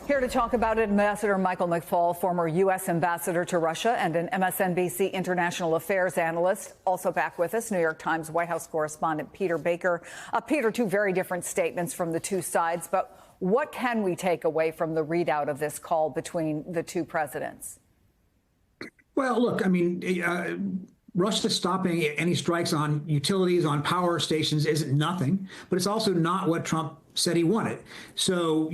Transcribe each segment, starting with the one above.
Here to talk about it, Ambassador Michael McFaul, former U.S. ambassador to Russia and an MSNBC international affairs analyst. Also back with us, New York Times White House correspondent Peter Baker. Peter, two very different statements from the two sides, but what can we take away from the readout of this call between the two presidents? Well, look, I mean, Russia stopping any strikes on utilities, on power stations isn't nothing, but it's also not what Trump said he wanted. So,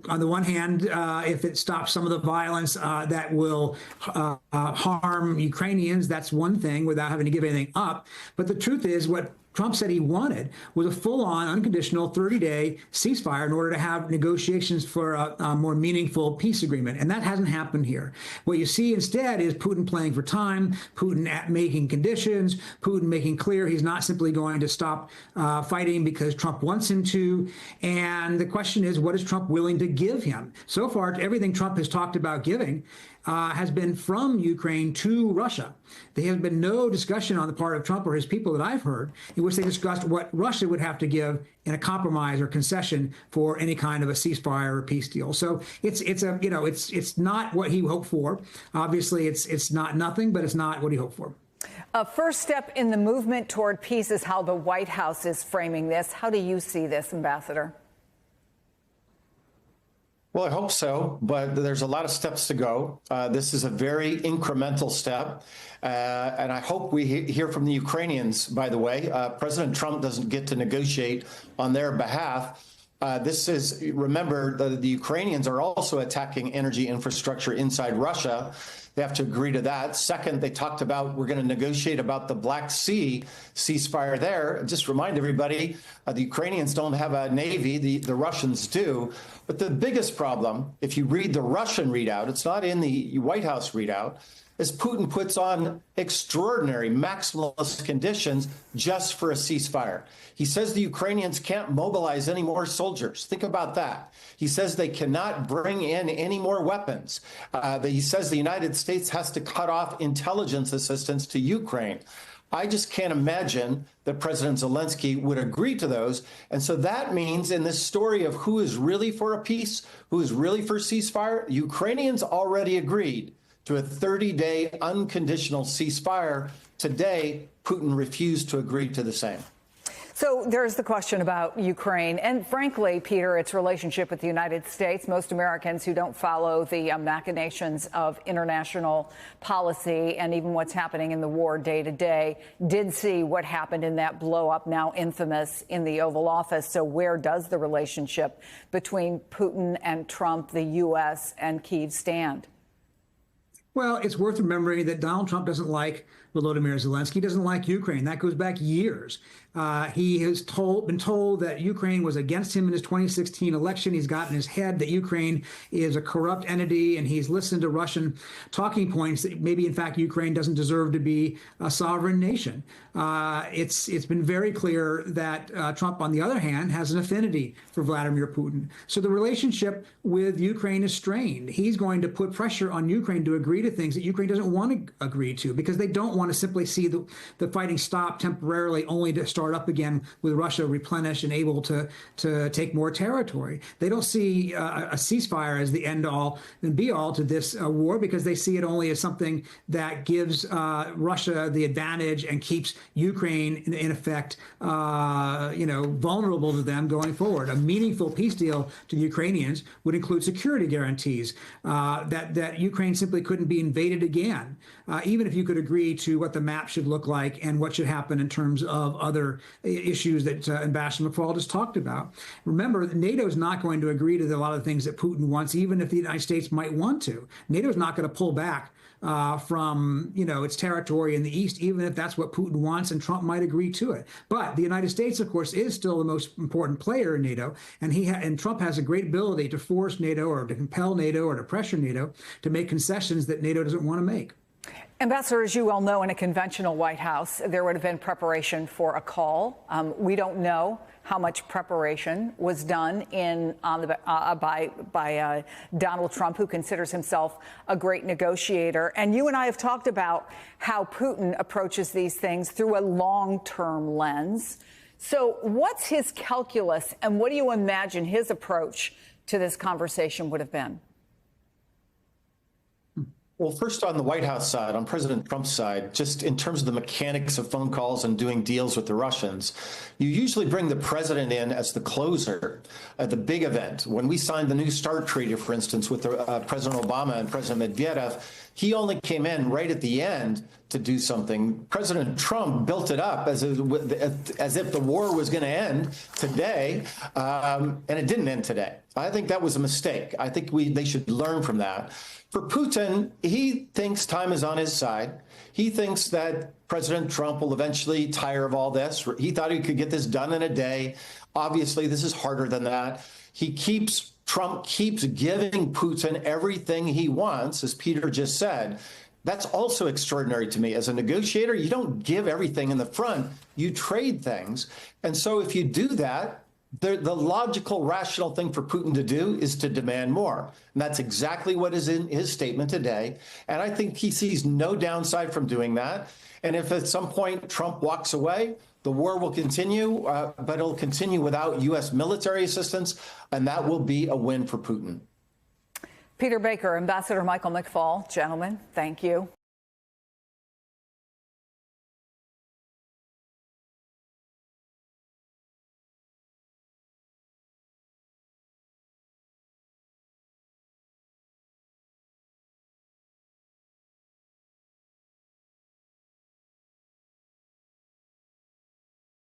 on the one hand, if it stops some of the violence that will harm Ukrainians, that's one thing without having to give anything up. But the truth is what Trump said he wanted was a full-on, unconditional 30-day ceasefire in order to have negotiations for a more meaningful peace agreement. And that hasn't happened here. What you see instead is Putin playing for time, Putin making conditions, Putin making clear he's not simply going to stop fighting because Trump wants him to. And the question is, what is Trump willing to give him? So far, everything Trump has talked about giving has been from Ukraine to Russia. There has been no discussion on the part of Trump or his people that I've heard in which they discussed what Russia would have to give in a compromise or concession for any kind of a ceasefire or peace deal. So it's not what he hoped for. Obviously, it's not nothing, but it's not what he hoped for. A first step in the movement toward peace is how the White House is framing this. How do you see this, Ambassador? Well, I hope so, but there's a lot of steps to go. This is a very incremental step, and I hope we hear from the Ukrainians, by the way. President Trump doesn't get to negotiate on their behalf. Remember, the Ukrainians are also attacking energy infrastructure inside Russia. They have to agree to that. Second, they talked about we're going to negotiate about the Black Sea ceasefire there. Just remind everybody, the Ukrainians don't have a navy, the Russians do. But the biggest problem, if you read the Russian readout, it's not in the White House readout, is Putin puts on extraordinary maximalist conditions just for a ceasefire. He says the Ukrainians can't mobilize any more soldiers. Think about that. He says they cannot bring in any more weapons. He says the United States has to cut off intelligence assistance to Ukraine. I just can't imagine that President Zelensky would agree to those. And so that means in this story of who is really for a peace, who is really for ceasefire, Ukrainians already agreed to a 30-day unconditional ceasefire. Today, Putin refused to agree to the same. So there's the question about Ukraine and, frankly, Peter, its relationship with the United States. Most Americans who don't follow the machinations of international policy and even what's happening in the war day to day did see what happened in that blow up, now infamous, in the Oval Office. So where does the relationship between Putin and Trump, the U.S. and Kyiv stand? Well, it's worth remembering that Donald Trump doesn't like Volodymyr Zelensky, doesn't like Ukraine. That goes back years. He has been told that Ukraine was against him in his 2016 election. He's got in his head that Ukraine is a corrupt entity, and he's listened to Russian talking points that maybe, in fact, Ukraine doesn't deserve to be a sovereign nation. It's been very clear that Trump, on the other hand, has an affinity for Vladimir Putin. So the relationship with Ukraine is strained. He's going to put pressure on Ukraine to agree to things that Ukraine doesn't want to agree to, because they don't want to simply see the fighting stop temporarily only to start up again with Russia replenished and able to take more territory. They don't see a ceasefire as the end all and be all to this war, because they see it only as something that gives Russia the advantage and keeps Ukraine in effect, vulnerable to them going forward. A meaningful peace deal to the Ukrainians would include security guarantees that Ukraine simply couldn't be invaded again, even if you could agree to what the map should look like and what should happen in terms of other issues that Ambassador McFaul just talked about. Remember, NATO is not going to agree to a lot of things that Putin wants, even if the United States might want to. NATO is not going to pull back from its territory in the east, even if that's what Putin wants, and Trump might agree to it. But the United States, of course, is still the most important player in NATO, and Trump has a great ability to force NATO or to compel NATO or to pressure NATO to make concessions that NATO doesn't want to make. Ambassador, as you well know, in a conventional White House, there would have been preparation for a call. We don't know how much preparation was done by Donald Trump, who considers himself a great negotiator. And you and I have talked about how Putin approaches these things through a long-term lens. So what's his calculus, and what do you imagine his approach to this conversation would have been? Well, first on the White House side, on President Trump's side, just in terms of the mechanics of phone calls and doing deals with the Russians, you usually bring the president in as the closer at the big event. When we signed the New START treaty, for instance, with President Obama and President Medvedev, he only came in right at the end to do something. President Trump built it up as if the war was going to end today, and it didn't end today. I think that was a mistake. I think they should learn from that. For Putin, he thinks time is on his side. He thinks that President Trump will eventually tire of all this. He thought he could get this done in a day. Obviously, this is harder than that. Trump keeps giving Putin everything he wants, as Peter just said. That's also extraordinary to me. As a negotiator, you don't give everything in the front, you trade things. And so if you do that, the logical, rational thing for Putin to do is to demand more. And that's exactly what is in his statement today. And I think he sees no downside from doing that. And if at some point Trump walks away, the war will continue, but it'll continue without U.S. military assistance, and that will be a win for Putin. Peter Baker, Ambassador Michael McFaul, gentlemen, thank you.